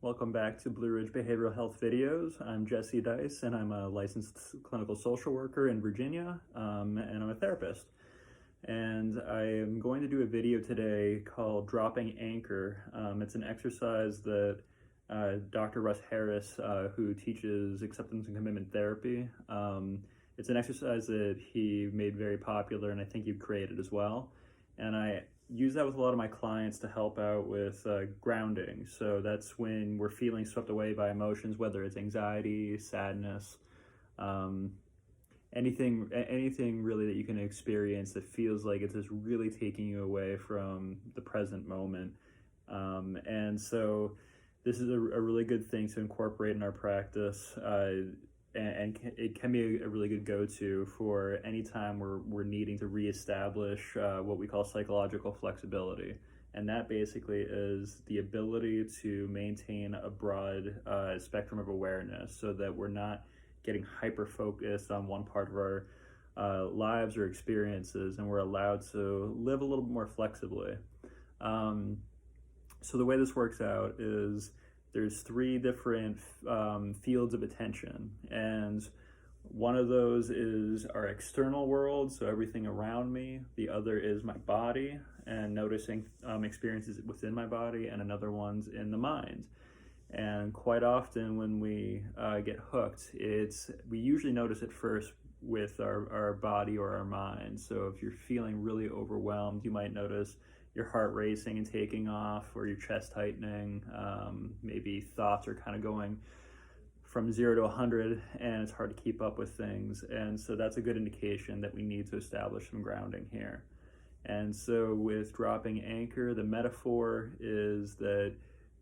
Welcome back to Blue Ridge Behavioral Health Videos. I'm Jesse Dice, and I'm a licensed clinical social worker in Virginia, and I'm a therapist. And I am going to do a video today called Dropping Anchor. It's an exercise that Dr. Russ Harris, who teaches acceptance and commitment therapy, it's an exercise that he made very popular, and I think you created as well. And I use that with a lot of my clients to help out with grounding. So that's when we're feeling swept away by emotions, whether it's anxiety, sadness, anything really that you can experience that feels like it's just really taking you away from the present moment. And so this is a really good thing to incorporate in our practice. And it can be a really good go-to for any time we're needing to reestablish what we call psychological flexibility. And that basically is the ability to maintain a broad spectrum of awareness so that we're not getting hyper-focused on one part of our lives or experiences, and we're allowed to live a little bit more flexibly. So the way this works out is there's three different fields of attention, and one of those is our external world, so everything around me. The other is my body and noticing experiences within my body, and another one's in the mind. And quite often when we get hooked, we usually notice it first with our body or our mind. So if you're feeling really overwhelmed, you might notice your heart racing and taking off, or your chest tightening. Maybe thoughts are kind of going from 0 to 100, and it's hard to keep up with things. And so that's a good indication that we need to establish some grounding here. And so with dropping anchor, the metaphor is that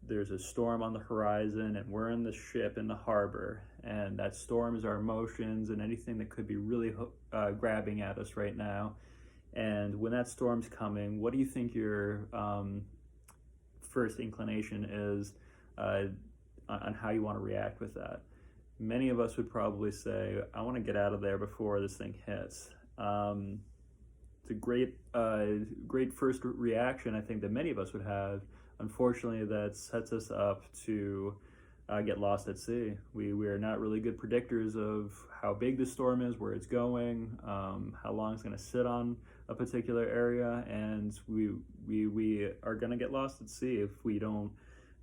there's a storm on the horizon, and we're in the ship in the harbor, and that storm is our emotions and anything that could be really grabbing at us right now. And when that storm's coming, what do you think your first inclination is on how you want to react with that? Many of us would probably say, I want to get out of there before this thing hits. It's a great first reaction, I think, that many of us would have. Unfortunately, that sets us up to get lost at sea. We are not really good predictors of how big the storm is, where it's going, how long it's going to sit on a particular area, and we are going to get lost at sea if we don't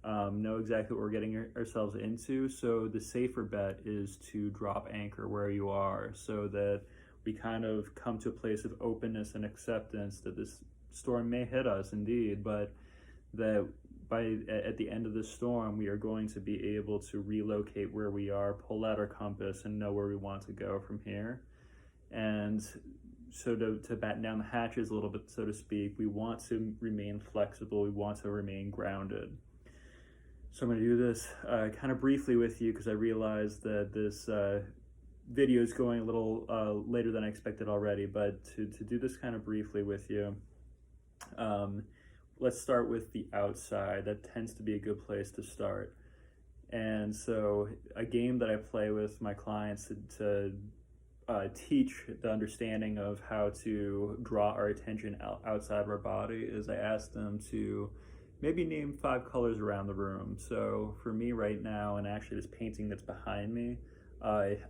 know exactly what we're getting ourselves into. So the safer bet is to drop anchor where you are, so that we kind of come to a place of openness and acceptance that this storm may hit us indeed, but that at the end of the storm, we are going to be able to relocate where we are, pull out our compass, and know where we want to go from here. And so to batten down the hatches a little bit, so to speak, we want to remain flexible, we want to remain grounded. So I'm going to do this kind of briefly with you, because I realize that this video is going a little later than I expected already, but to do this kind of briefly with you, let's start with the outside. That tends to be a good place to start. And so a game that I play with my clients to teach the understanding of how to draw our attention outside of our body is I ask them to maybe name 5 colors around the room. So for me right now, and actually this painting that's behind me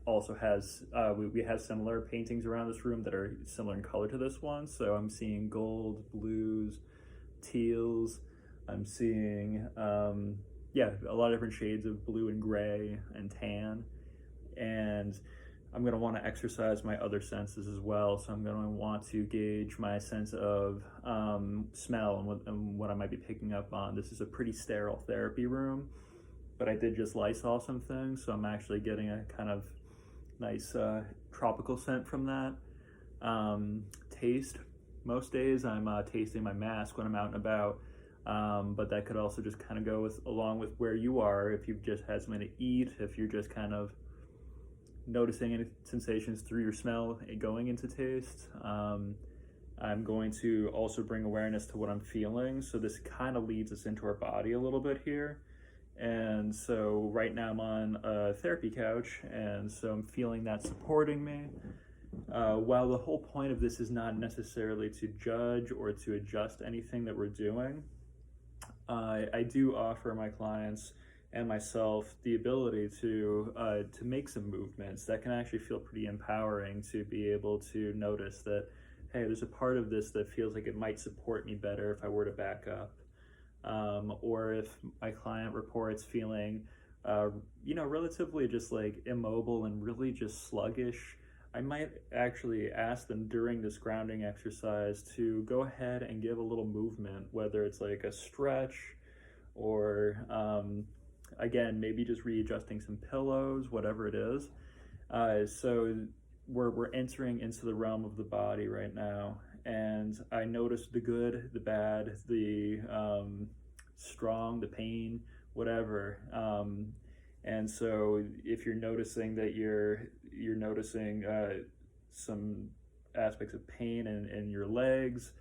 also has, we have similar paintings around this room that are similar in color to this one. So I'm seeing gold, blues, teals. I'm seeing a lot of different shades of blue and gray and tan. And I'm going to want to exercise my other senses as well. So I'm going to want to gauge my sense of smell and what I might be picking up on. This is a pretty sterile therapy room, but I did just Lysol some things, so I'm actually getting a kind of nice tropical scent from that. Taste. Most days I'm tasting my mask when I'm out and about, but that could also just kind of go along with where you are. If you've just had something to eat, if you're just kind of noticing any sensations through your smell going into taste. I'm going to also bring awareness to what I'm feeling. So this kind of leads us into our body a little bit here. And so right now I'm on a therapy couch, and so I'm feeling that supporting me. While the whole point of this is not necessarily to judge or to adjust anything that we're doing, I do offer my clients and myself the ability to make some movements that can actually feel pretty empowering, to be able to notice that, hey, there's a part of this that feels like it might support me better if I were to back up. Or if my client reports feeling, relatively just like immobile and really just sluggish, I might actually ask them during this grounding exercise to go ahead and give a little movement, whether it's like a stretch or, again, maybe just readjusting some pillows, whatever it is. So we're entering into the realm of the body right now, and I notice the good, the bad, the strong, the pain, whatever. And so if you're noticing that you're noticing some aspects of pain in your legs,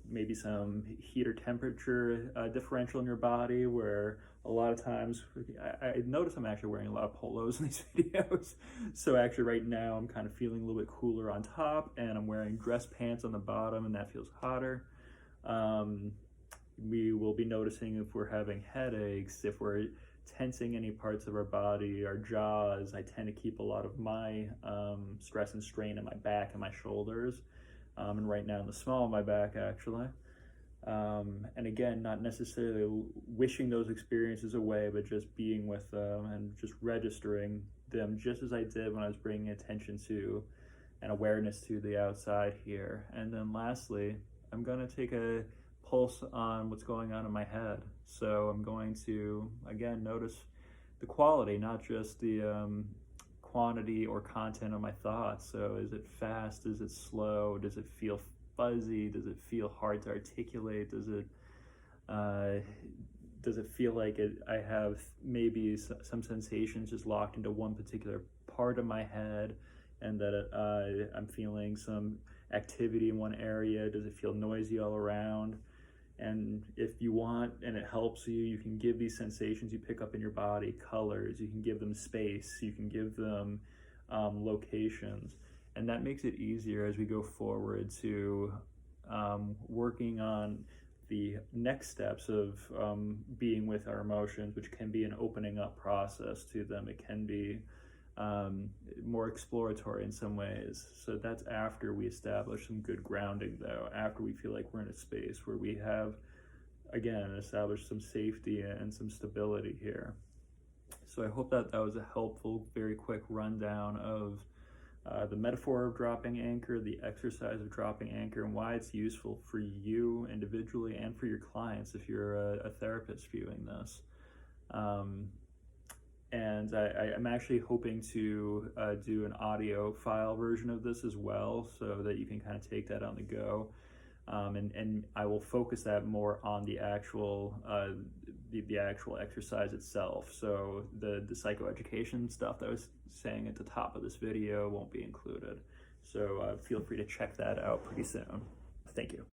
maybe some heat or temperature differential in your body, where a lot of times I notice I'm actually wearing a lot of polos in these videos. So actually right now I'm kind of feeling a little bit cooler on top, and I'm wearing dress pants on the bottom, and that feels hotter. We will be noticing if we're having headaches, if we're tensing any parts of our body, our jaws. I tend to keep a lot of my stress and strain in my back and my shoulders, and right now in the small of my back, actually. And again, not necessarily wishing those experiences away, but just being with them and just registering them, just as I did when I was bringing attention to and awareness to the outside here. And then lastly, I'm going to take a pulse on what's going on in my head. So I'm going to, again, notice the quality, not just the quantity or content of my thoughts. So is it fast? Is it slow? Does it feel fuzzy? Does it feel hard to articulate? Does it feel like I have maybe some sensations just locked into one particular part of my head, and that I'm feeling some activity in one area? Does it feel noisy all around? And if you want, and it helps you, you can give these sensations you pick up in your body colors. You can give them space. You can give them locations. And that makes it easier as we go forward to working on the next steps of being with our emotions, which can be an opening up process to them. It can be more exploratory in some ways. So that's after we establish some good grounding, though, after we feel like we're in a space where we have, again, established some safety and some stability here. So I hope that was a helpful, very quick rundown of the metaphor of dropping anchor, the exercise of dropping anchor, and why it's useful for you individually and for your clients if you're a therapist viewing this. And I'm actually hoping to do an audio file version of this as well, so that you can kind of take that on the go. And I will focus that more on the actual the actual exercise itself. So the psychoeducation stuff that I was saying at the top of this video won't be included. So feel free to check that out pretty soon. Thank you.